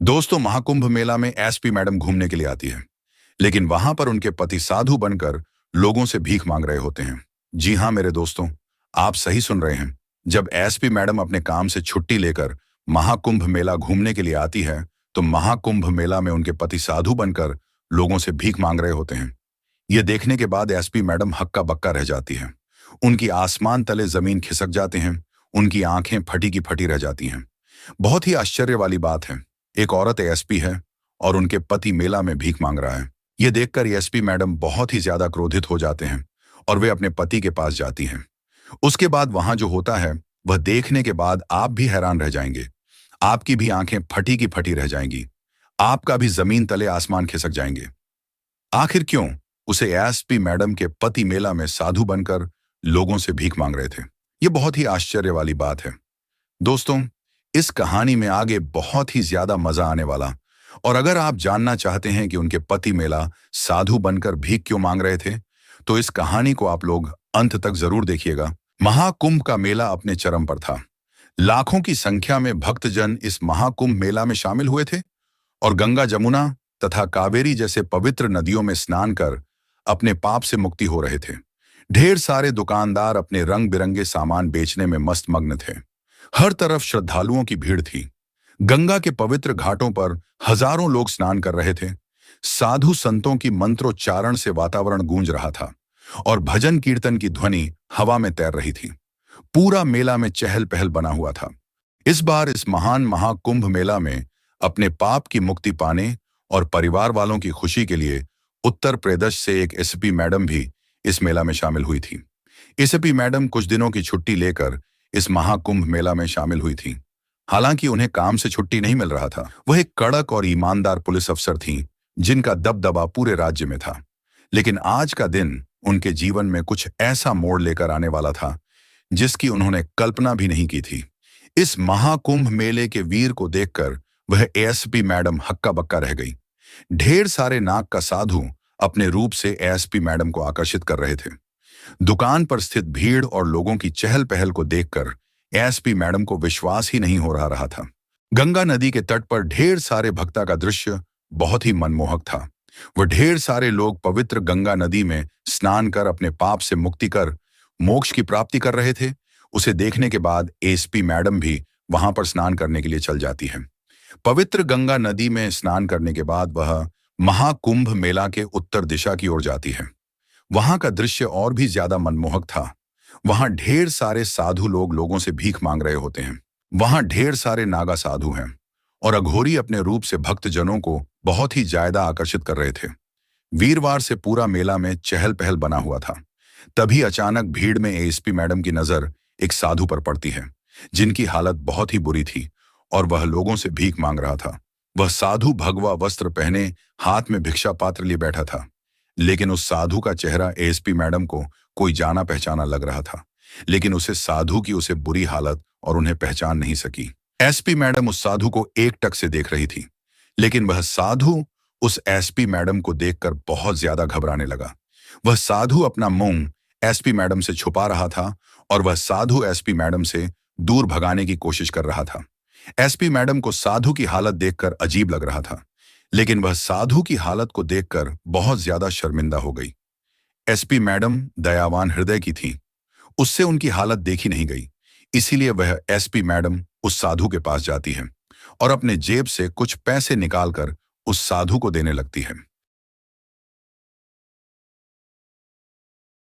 दोस्तों, महाकुंभ मेला में SP madam घूमने के लिए आती है, लेकिन वहां पर उनके पति साधु बनकर लोगों से भीख मांग रहे होते हैं। जी हाँ मेरे दोस्तों, आप सही सुन रहे हैं। जब एसपी मैडम अपने काम से छुट्टी लेकर महाकुंभ मेला घूमने के लिए आती है, तो महाकुंभ मेला में उनके पति साधु बनकर लोगों से भीख मांग रहे होते हैं। ये देखने के बाद एसपी मैडम हक्का बक्का रह जाती है। उनकी आसमान तले जमीन खिसक जाते हैं, उनकी आंखें फटी की फटी रह जाती हैं। बहुत ही आश्चर्य वाली बात है, एक औरत एसपी है और उनके पति मेला में भीख मांग रहा है। ये देखकर एसपी मैडम बहुत ही ज्यादा क्रोधित हो जाते हैं और वे अपने पति के पास जाती हैं। उसके बाद वहां जो होता है वह देखने के बाद आप भी हैरान रह जाएंगे। आपकी भी आंखें फटी की फटी रह जाएंगी, आपका भी जमीन तले आसमान खिसक जाएंगे। आखिर क्यों उसे एसपी मैडम के पति मेला में साधु बनकर लोगों से भीख मांग रहे थे? ये बहुत ही आश्चर्य वाली बात है। दोस्तों, इस कहानी में आगे बहुत ही ज्यादा मजा आने वाला, और अगर आप जानना चाहते हैं कि उनके पति मेला साधु बनकर भीख क्यों मांग रहे थे, तो इस कहानी को आप लोग अंत तक जरूर देखिएगा। महाकुंभ का मेला अपने चरम पर था। लाखों की संख्या में भक्तजन इस महाकुंभ मेला में शामिल हुए थे और गंगा, जमुना तथा कावेरी जैसे पवित्र नदियों में स्नान कर अपने पाप से मुक्ति हो रहे थे। ढेर सारे दुकानदार अपने रंग बिरंगे सामान बेचने में मस्त मग्न थे। हर तरफ श्रद्धालुओं की भीड़ थी। गंगा के पवित्र घाटों पर हजारों लोग स्नान कर रहे थे। साधु संतों की मंत्रोच्चारण से वातावरण गूंज रहा था और भजन कीर्तन की ध्वनि हवा में तैर रही थी। पूरा मेला में चहल पहल बना हुआ था। इस बार इस महान महाकुंभ मेला में अपने पाप की मुक्ति पाने और परिवार वालों की खुशी के लिए उत्तर प्रदेश से एक एसपी मैडम भी इस मेला में शामिल हुई थी। एसपी मैडम कुछ दिनों की छुट्टी लेकर इस महाकुंभ मेला में शामिल हुई थी। हालांकि उन्हें काम से छुट्टी नहीं मिल रहा था। वह एक कड़क और ईमानदार पुलिस अफसर थीं, जिनका दबदबा पूरे राज्य में था। लेकिन आज का दिन उनके जीवन में कुछ ऐसा मोड़ लेकर आने वाला था जिसकी उन्होंने कल्पना भी नहीं की थी। इस महाकुंभ मेले के वीर को देखकर वह एसपी मैडम हक्का बक्का रह गई। ढेर सारे नाग का साधु अपने रूप से एसपी मैडम को आकर्षित कर रहे थे। दुकान पर स्थित भीड़ और लोगों की चहल पहल को देखकर एसपी मैडम को विश्वास ही नहीं हो रहा था। गंगा नदी के तट पर ढेर सारे भक्ता का दृश्य बहुत ही मनमोहक था। वह ढेर सारे लोग पवित्र गंगा नदी में स्नान कर अपने पाप से मुक्ति कर मोक्ष की प्राप्ति कर रहे थे। उसे देखने के बाद एसपी मैडम भी वहां पर स्नान करने के लिए चल जाती है। पवित्र गंगा नदी में स्नान करने के बाद वह महाकुंभ मेला के उत्तर दिशा की ओर जाती है। वहां का दृश्य और भी ज्यादा मनमोहक था। वहां ढेर सारे साधु लोग लोगों से भीख मांग रहे होते हैं। वहां ढेर सारे नागा साधु हैं और अघोरी अपने रूप से भक्तजनों को बहुत ही ज्यादा आकर्षित कर रहे थे। वीरवार से पूरा मेला में चहल पहल बना हुआ था। तभी अचानक भीड़ में एसपी मैडम की नजर एक साधु पर पड़ती है, जिनकी हालत बहुत ही बुरी थी और वह लोगों से भीख मांग रहा था। वह साधु भगवा वस्त्र पहने हाथ में भिक्षा पात्र लिए बैठा था, लेकिन उस साधु का चेहरा एसपी मैडम को कोई जाना पहचाना लग रहा था। लेकिन उसे साधु की उसे बुरी हालत और उन्हें पहचान नहीं सकी। एसपी मैडम उस साधु को एकटक से देख रही थी, लेकिन वह साधु उस एसपी मैडम को देखकर बहुत ज्यादा घबराने लगा। वह साधु अपना मुंह एसपी मैडम से छुपा रहा था और वह साधु एसपी मैडम से दूर भगाने की कोशिश कर रहा था। एसपी मैडम को साधु की हालत देखकर अजीब लग रहा था, लेकिन वह साधु की हालत को देखकर बहुत ज्यादा शर्मिंदा हो गई। एसपी मैडम दयावान हृदय की थी, उससे उनकी हालत देखी नहीं गई। इसीलिए वह एसपी मैडम उस साधु के पास जाती है और अपने जेब से कुछ पैसे निकालकर उस साधु को देने लगती है।